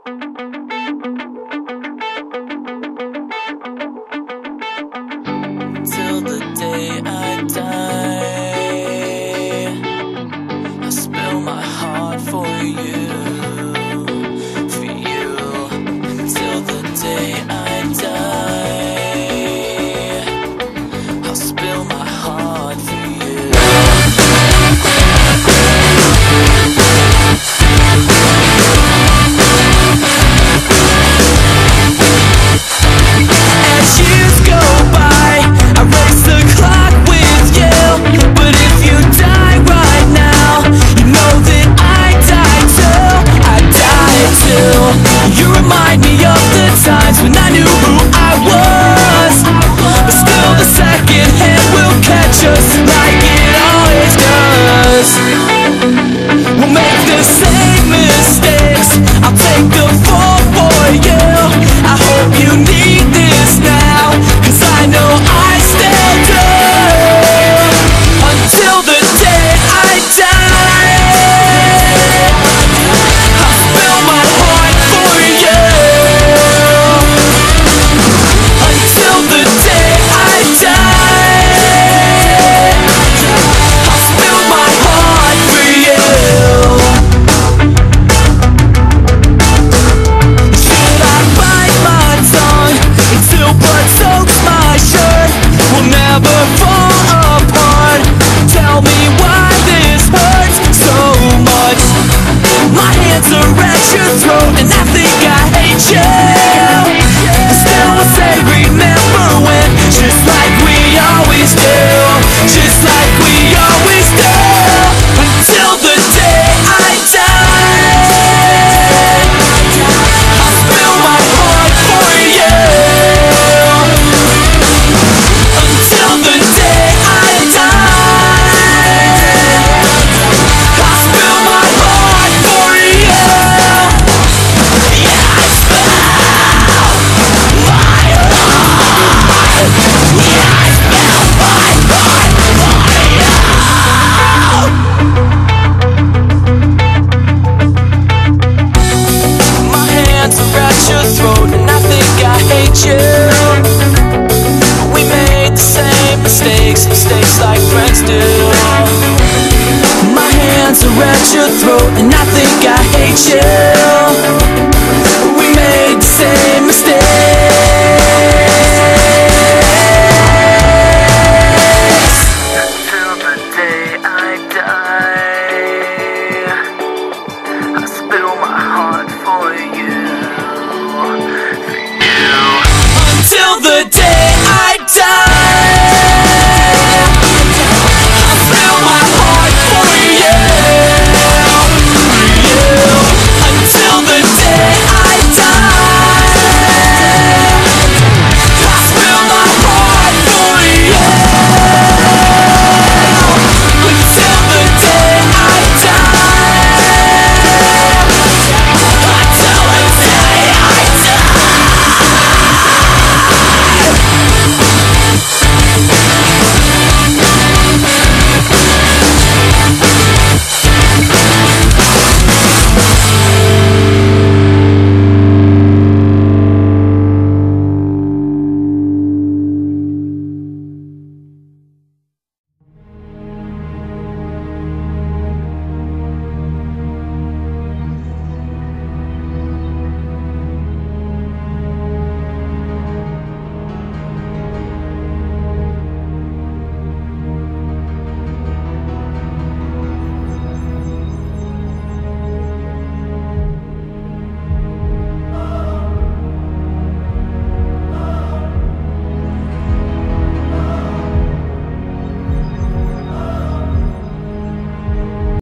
Till the day I die, I spill my heart for you, for you. Till the day I die, I'll spill my heart for you. As years go by, I race the clock with you. But if you die right now, you know that I die too. I die too. You remind me of the times when I knew who I was, but still the second hand will catch us like it always does. We'll make the same mistakes, I'll take the fall for you. I hope you need this now, 'cause I know I still do. Until the day I die, I'll spill my heart for you. Until the day I die, I'll spill my heart for you. Should I bite my tongue until blood soaks my shirt? We'll never fall apart. Tell me why this hurts so much. My hands are at your throat and I think I hate you. But still I say remember when, just like we always do, just like we always do. Until the day I die, I'll spill my heart for you. Until the day I die, I'll spill my heart for you. Yeah, I spill my heart. Yeah, I spill my heart for you. My hands are at your throat and I think I hate you. We made the same mistakes like friends do. My hands are at your throat and I think I hate you.